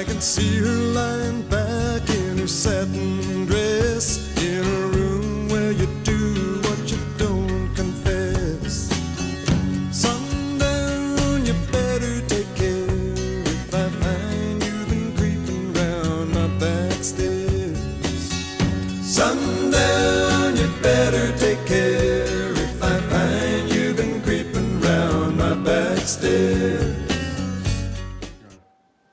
can see her lying back in her satin dress in a room where you do what you don't confess. Sundown, you better take care if I find you've been creeping round my back stairs. Sundown, you better take care if I find you've been creeping round my back stairs.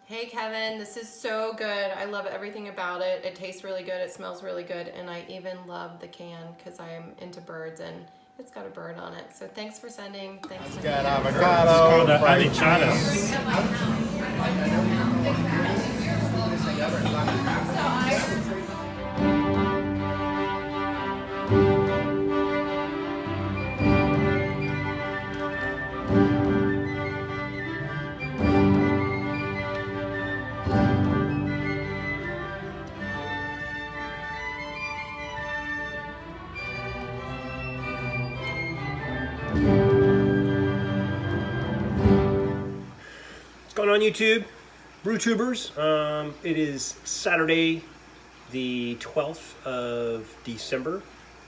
Hey Kevin, this is so good. I love everything about it. It tastes really good, it smells really good, and I even love the can because I'm into birds and it's got a bird on it. So thanks for sending. Thanks for got sending. avocado. It's called alichada. What's going on YouTube? BrewTubers. It is Saturday the 12th of December,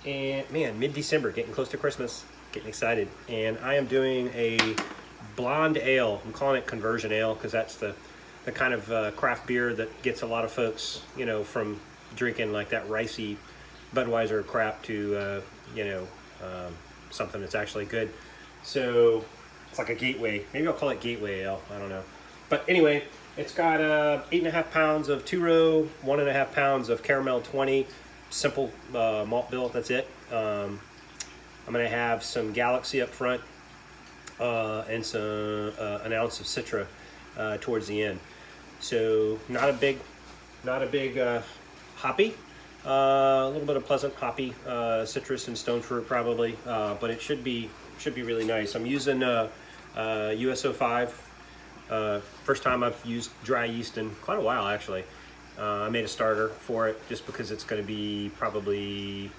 and man, mid-December, getting close to Christmas, getting excited. And I am doing a blonde ale. I'm calling it conversion ale because that's the kind of craft beer that gets a lot of folks, you know, from drinking like that ricey Budweiser crap to something that's actually good. So it's like a gateway. Maybe I'll call it gateway ale. I don't know. But anyway, it's got 8.5 pounds of two-row, 1.5 pounds of caramel 20, simple malt bill. That's it. I'm gonna have some Galaxy up front and some an ounce of Citra towards the end. So not a big hoppy. A little bit of pleasant hoppy citrus and stone fruit probably, but it should be really nice. I'm using USO5. First time I've used dry yeast in quite a while actually. I made a starter for it just because it's going to be probably,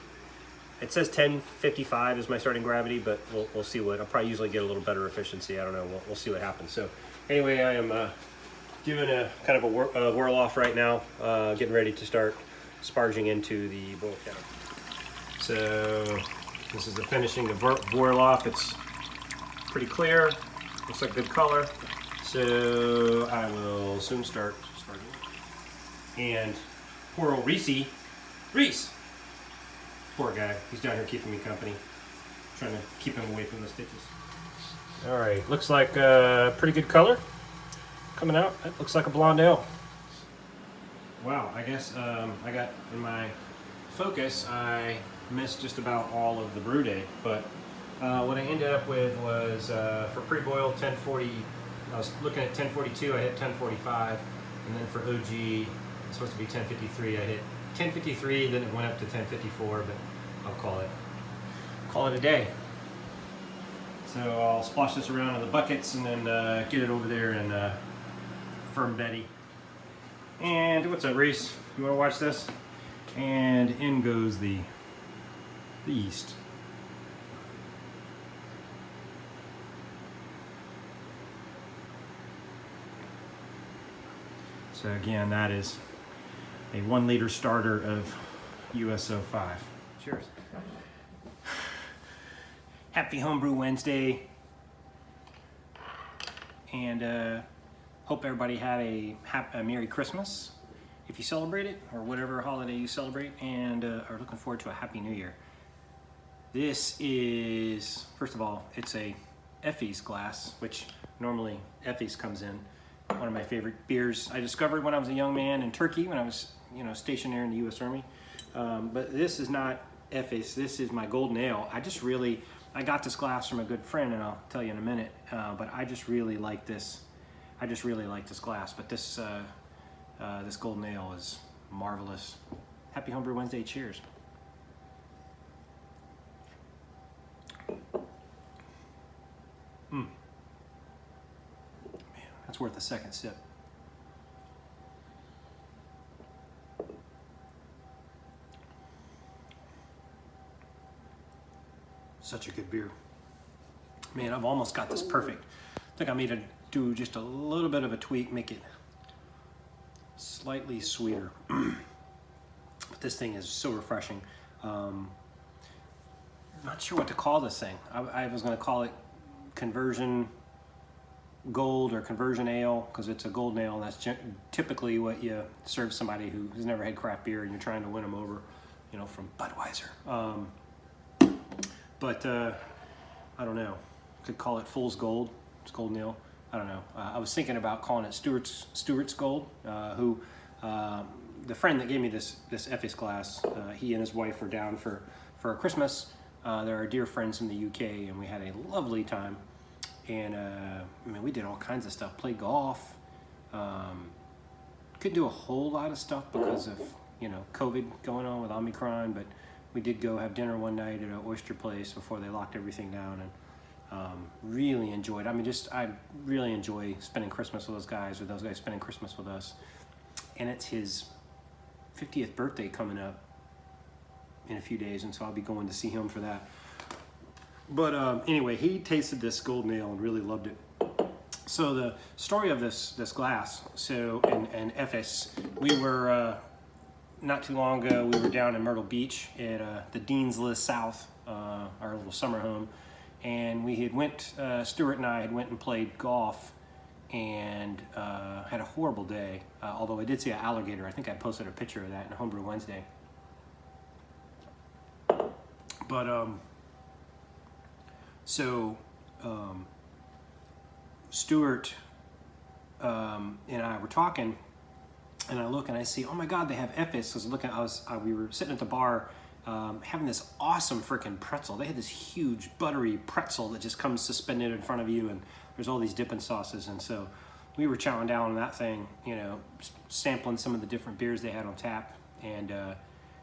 it says 1055 is my starting gravity, but we'll see what, I'll probably usually get a little better efficiency. I don't know, we'll see what happens. So anyway, I am doing a kind of a whirl off right now, getting ready to start sparging into the boil counter. So this is the finishing of boil off. It's pretty clear, looks like good color. So I will soon start sparging. And poor old Reese, poor guy, he's down here keeping me company, trying to keep him away from the stitches. All right, looks like pretty good color coming out. It looks like a blonde ale. Wow, I guess I got in my focus, I missed just about all of the brew day, but what I ended up with was for pre-boil 1040, I was looking at 1042, I hit 1045, and then for OG, it's supposed to be 1053, I hit 1053, then it went up to 1054, but I'll call it a day. So I'll splosh this around in the buckets and then get it over there in Firm Betty. And what's up, Reese? You want to watch this? And in goes the yeast. So again, that is a 1 liter starter of USO5. Cheers. Happy Homebrew Wednesday. And hope everybody had a Merry Christmas if you celebrate it, or whatever holiday you celebrate, and are looking forward to a Happy New Year. This is, first of all, it's a Effie's glass, which normally Effie's comes in. One of my favorite beers I discovered when I was a young man in Turkey when I was, stationed there in the U.S. Army. But this is not Effie's. This is my golden ale. I got this glass from a good friend, and I'll tell you in a minute. But I just really like this. I just really like this glass. But this this golden ale is marvelous. Happy Homebrew Wednesday. Cheers. Man, that's worth a second sip. Such a good beer. Man, I've almost got this perfect. I think I need to do just a little bit of a tweak, make it slightly sweeter. But this thing is so refreshing. I'm not sure what to call this thing. I was going to call it conversion gold or conversion ale, because it's a golden ale, and that's typically what you serve somebody who has never had craft beer and you're trying to win them over, you know, from Budweiser. But I don't know. Could call it Fool's Gold. It's golden ale. I don't know. I was thinking about calling it Stewart's Gold. The friend that gave me this Effie's glass, he and his wife were down for a Christmas. They're our dear friends from the UK, and we had a lovely time. And I mean, we did all kinds of stuff. Played golf. Couldn't do a whole lot of stuff because of, you know, COVID going on with Omicron, but we did go have dinner one night at an oyster place before they locked everything down, and really enjoyed. I mean, I really enjoy spending Christmas with those guys, or those guys spending Christmas with us. And it's his 50th birthday coming up in a few days, and so I'll be going to see him for that. But anyway, he tasted this golden ale and really loved it. So the story of this glass, so and Effis, we were not too long ago, we were down in Myrtle Beach at the Dean's List South, our little summer home, and we had Stuart and I had went and played golf, and had a horrible day. Although I did see an alligator. I think I posted a picture of that in Homebrew Wednesday. But Stuart and I were talking, and I look and I see, oh my God, they have Effis. We were sitting at the bar having this awesome freaking pretzel. They had this huge buttery pretzel that just comes suspended in front of you, and there's all these dipping sauces. And so we were chowing down on that thing, you know, sampling some of the different beers they had on tap. And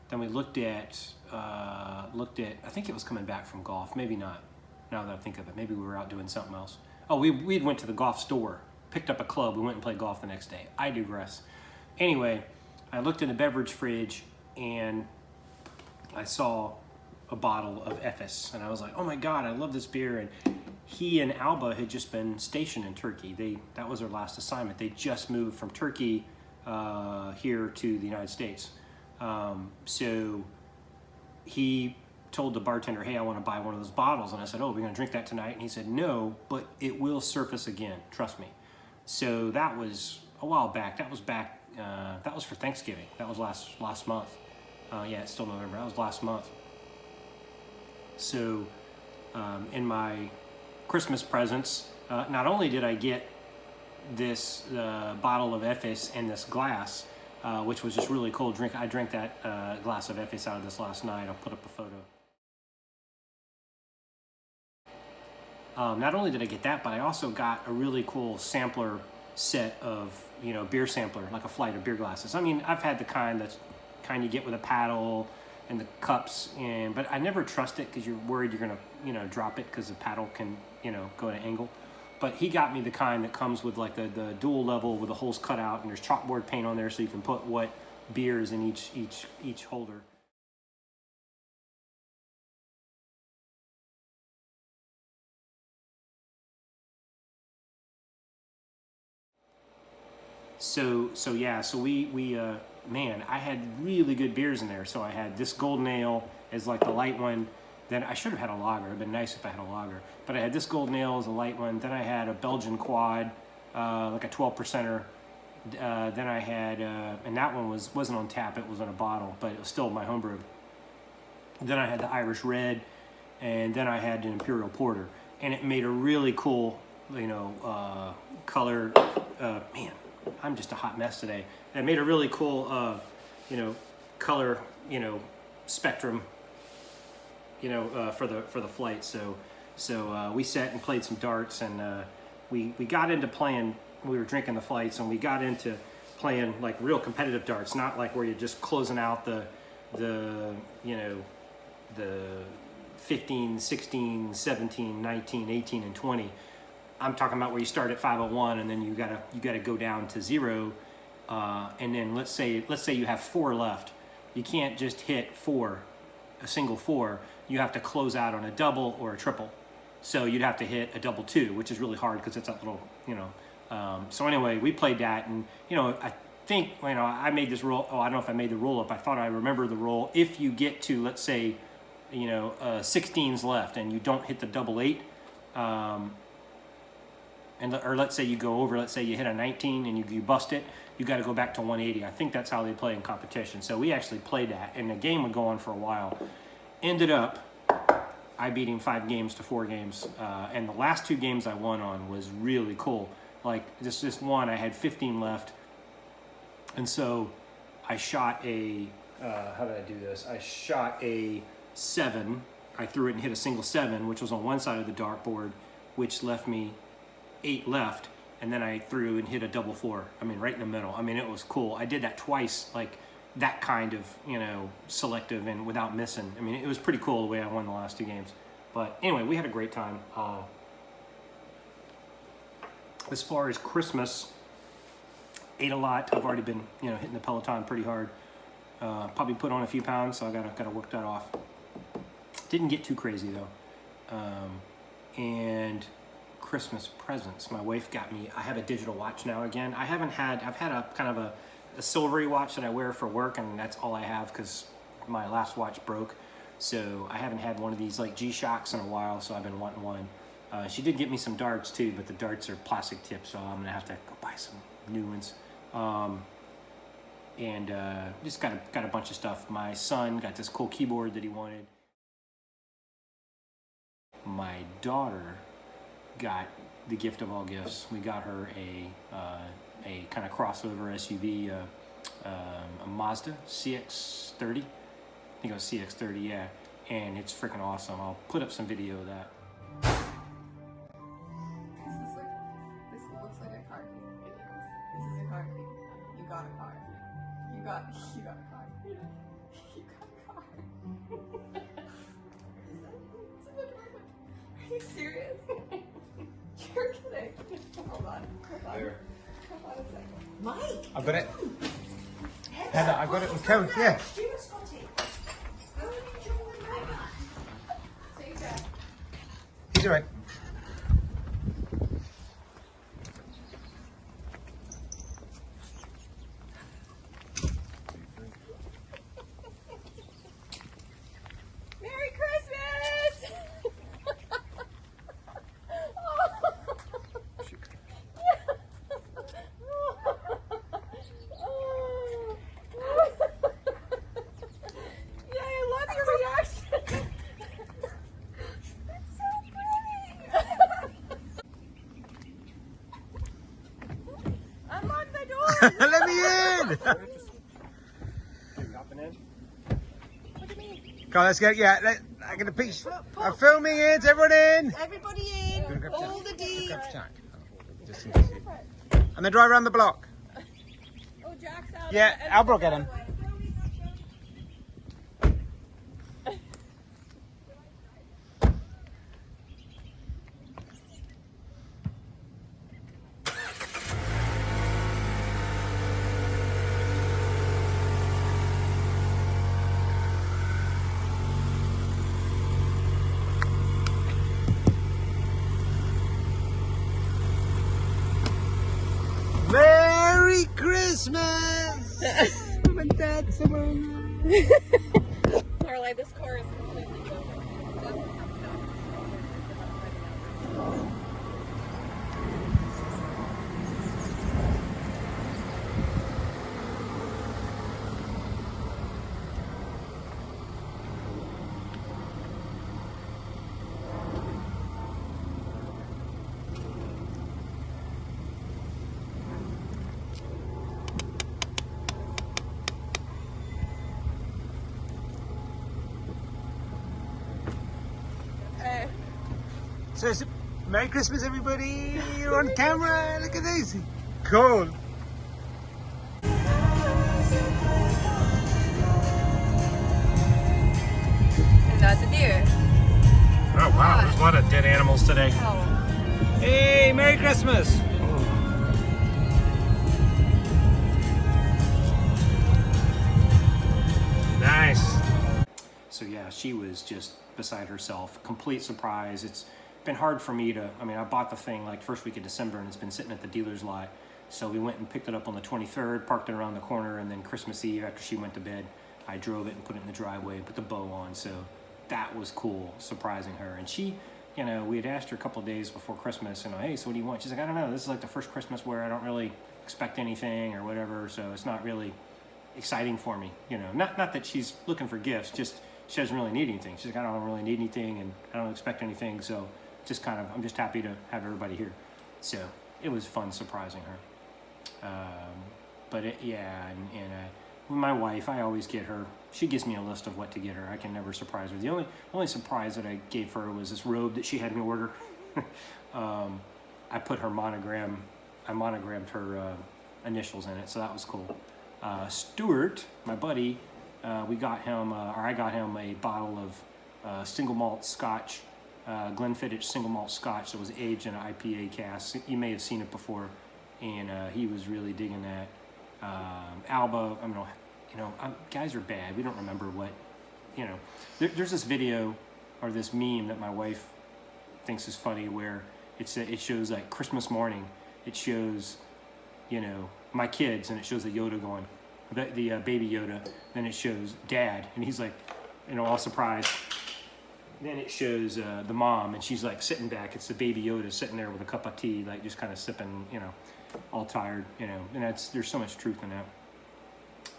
then we looked at, I think it was coming back from golf, maybe not, now that I think of it. Maybe we were out doing something else. Oh, we went to the golf store, picked up a club, we went and played golf the next day. I digress. Anyway, I looked in the beverage fridge and I saw a bottle of Effis, and I was like, oh my God, I love this beer. And he and Alba had just been stationed in Turkey. That was their last assignment. They just moved from Turkey here to the United States. So he told the bartender, hey, I want to buy one of those bottles. And I said, oh, we're going to drink that tonight? And he said, no, but it will surface again. Trust me. So that was a while back. That was for Thanksgiving. That was last month. Yeah, it's still November. That was last month. So in my Christmas presents, not only did I get this bottle of Effis and this glass, which was just really cool drink. I drank that glass of Effis out of this last night. I'll put up a photo. Not only did I get that, but I also got a really cool sampler set of, you know, beer sampler, like a flight of beer glasses. I mean, I've had the kind you get with a paddle and the cups, but I never trust it because you're worried you're gonna, you know, drop it because the paddle can, you know, go at an angle. But he got me the kind that comes with like the dual level with the holes cut out, and there's chalkboard paint on there so you can put what beer is in each holder. So we man, I had really good beers in there. So I had this golden ale as like the light one. Then I should have had a lager. It'd been nice if I had a lager. But I had this golden ale as a light one. Then I had a Belgian quad, like a 12%er. Then I had, and that one wasn't on tap. It was in a bottle, but it was still my homebrew. Then I had the Irish Red, and then I had an Imperial Porter, and it made a really cool, you know, color. Man, I'm just a hot mess today. It made a really cool, you know, color, you know, spectrum, you know, for the flight. So we sat and played some darts, and we got into playing. We were drinking the flights, and we got into playing like real competitive darts, not like where you're just closing out the you know, the 15, 16, 17, 19, 18, and 20. I'm talking about where you start at 501 and then you gotta go down to 0, and then let's say you have 4 left. You can't just hit a single 4. You have to close out on a double or a triple. So you'd have to hit a double 2, which is really hard because it's that little, you know. So anyway, we played that, and you know, think, you know, I made this rule. Oh, I don't know if I made the rule up. I thought I remember the rule. If you get to, let's say, you know, 16s left and you don't hit the double 8, or let's say you go over, let's say you hit a 19 and you bust it, you got to go back to 180. I think that's how they play in competition. So we actually played that, and the game would go on for a while. Ended up, I beat him 5 games to 4 games, and the last 2 games I won on was really cool. Like this one, I had 15 left, and so I shot a, how did I do this? I shot a 7. I threw it and hit a single 7, which was on one side of the dartboard, which left me 8 left, and then I threw and hit a double 4. I mean, right in the middle. I mean, it was cool. I did that twice, like that kind of, you know, selective and without missing. I mean, it was pretty cool the way I won the last 2 games. But anyway, we had a great time. As far as Christmas, ate a lot. I've already been, you know, hitting the Peloton pretty hard. Probably put on a few pounds, so I gotta work that off. Didn't get too crazy though. And Christmas presents. My wife got me, I have a digital watch now again. I've had a kind of a silvery watch that I wear for work, and that's all I have because my last watch broke. So I haven't had one of these like G-Shocks in a while, so I've been wanting one. She did get me some darts too, but the darts are plastic tips, so I'm gonna have to go buy some new ones. Just got a bunch of stuff. My son got this cool keyboard that he wanted. My daughter got the gift of all gifts. We got her a kind of crossover SUV, a Mazda CX-30. I think it was CX-30, yeah. And it's freaking awesome. I'll put up some video of that. This looks like a car key. This is a car key. You got a car. You got a car. You got a car. Are you serious? You're kidding. Hold on. There. Hold on a second. Mike! I've got it. Heather, I've got it with code, yeah. He's alright. Merry Christmas! Yeah, I love your reaction. It's so pretty. Unlock the door. Let me in! Look at me. Come on, let's get, yeah, I get a piece. I'm filming it, everyone in! Everybody in! Hold the D! Just in case you- And then drive around the block. Oh, Jack's out. Yeah, Albro, get him. Merry Christmas! My dad's Lorelai, this car is completely broken. So it's Merry Christmas, everybody! You're on camera. Look at this. Cool. And that's a deer. Oh wow, there's a lot of dead animals today. Oh. Hey, Merry Christmas! Nice. So yeah, she was just beside herself. Complete surprise. It's been hard for me to, I mean, I bought the thing like first week of December and it's been sitting at the dealer's lot. So we went and picked it up on the 23rd, parked it around the corner, and then Christmas Eve after she went to bed, I drove it and put it in the driveway and put the bow on. So that was cool, surprising her. And she, you know, we had asked her a couple of days before Christmas, and hey, so what do you want? She's like, I don't know, this is like the first Christmas where I don't really expect anything or whatever, so it's not really exciting for me, you know. Not that she's looking for gifts, just she doesn't really need anything. She's like, I don't really need anything, and I don't expect anything, so just kind of, I'm just happy to have everybody here. So it was fun surprising her. But yeah, and my wife, I always get her, she gives me a list of what to get her. I can never surprise her. The only surprise that I gave her was this robe that she had me order. I put her monogram, I monogrammed her initials in it, so that was cool. Stuart, my buddy, we got him, or I got him a bottle of single malt scotch, Glenfiddich single malt scotch that was aged in an IPA cask. You may have seen it before, and he was really digging that. Alba, I mean, you know, guys are bad. We don't remember what, you know. There's this video or this meme that my wife thinks is funny where it shows like Christmas morning. It shows, you know, my kids, and it shows the Yoda going, the baby Yoda. Then it shows Dad, and he's like, you know, all surprised. Then it shows the mom, and she's like sitting back. It's the baby Yoda sitting there with a cup of tea, like just kind of sipping, you know, all tired, you know. And there's so much truth in that.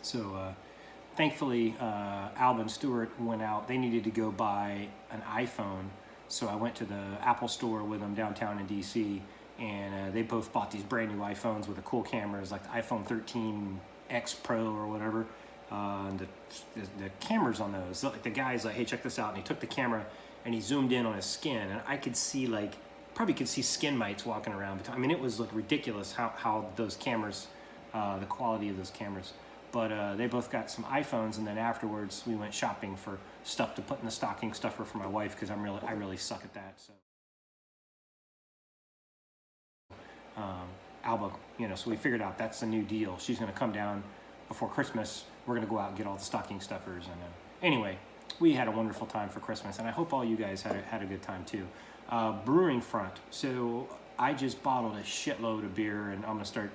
So thankfully, Alba and Stuart went out. They needed to go buy an iPhone, so I went to the Apple store with them downtown in DC, and they both bought these brand new iPhones with the cool cameras, like the iPhone 13X Pro or whatever. And the cameras on those, like the guy's like, hey, check this out, and he took the camera and he zoomed in on his skin, and I could see like, probably could see skin mites walking around. But I mean, it was like ridiculous how those cameras, the quality of those cameras. But they both got some iPhones, and then afterwards we went shopping for stuff to put in the stocking stuffer for my wife, because I really suck at that. So Alba, you know, so we figured out that's the new deal. She's going to come down before Christmas. We're going to go out and get all the stocking stuffers. And anyway, we had a wonderful time for Christmas, and I hope all you guys had a good time too. Brewing front. So I just bottled a shitload of beer, and I'm going to start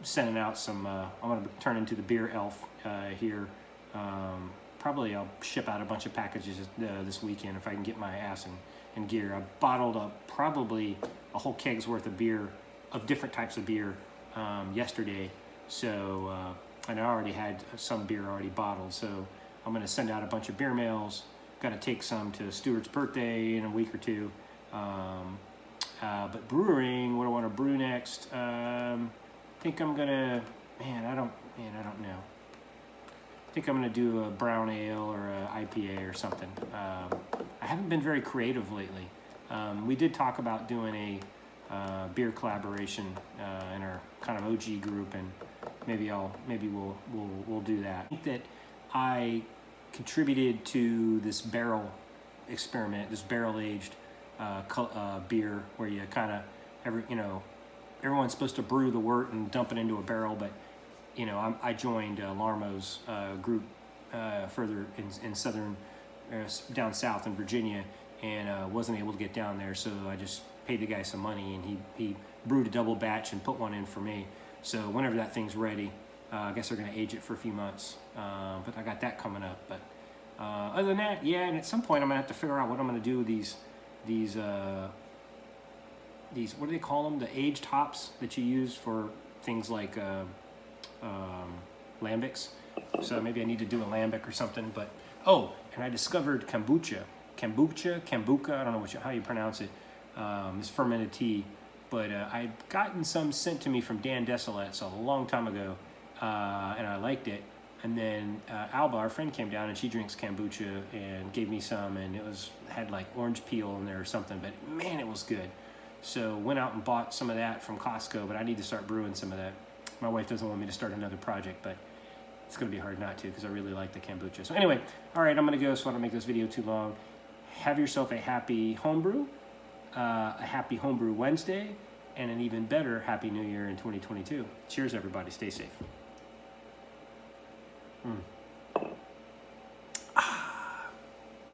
sending out some, I'm going to turn into the beer elf here. Probably I'll ship out a bunch of packages this weekend if I can get my ass in gear. I bottled up probably a whole keg's worth of beer, of different types of beer, yesterday. So, and I already had some beer already bottled. So I'm going to send out a bunch of beer mails. Got to take some to Stuart's birthday in a week or two. But brewing, what do I want to brew next? I think I'm gonna, I don't know. I think I'm gonna do a brown ale or a IPA or something. I haven't been very creative lately. We did talk about doing a beer collaboration in our kind of OG group, and maybe we'll do that. I think that I contributed to this barrel experiment, this barrel aged beer, where you kind of everyone's supposed to brew the wort and dump it into a barrel, but you know, I joined Larmo's group further in southern, down south in Virginia, and wasn't able to get down there, so I just paid the guy some money, and he brewed a double batch and put one in for me. So whenever that thing's ready, I guess they're going to age it for a few months, but I got that coming up. But other than that, yeah, and at some point I'm going to have to figure out what I'm going to do with these what do they call them? The aged hops that you use for things like lambics. So maybe I need to do a lambic or something. But oh, and I discovered kombucha, I don't know how you pronounce it. It's fermented tea, but I'd gotten some sent to me from Dan Desilets a long time ago, and I liked it. And then Alba, our friend, came down, and she drinks kombucha and gave me some, and it had like orange peel in there or something, but man, it was good. So went out and bought some of that from Costco, but I need to start brewing some of that. My wife doesn't want me to start another project, but it's going to be hard not to, because I really like the kombucha. So anyway, all right, I'm going to go, so I don't make this video too long. Have yourself a happy homebrew, a happy homebrew Wednesday, and an even better Happy New Year in 2022. Cheers, everybody. Stay safe.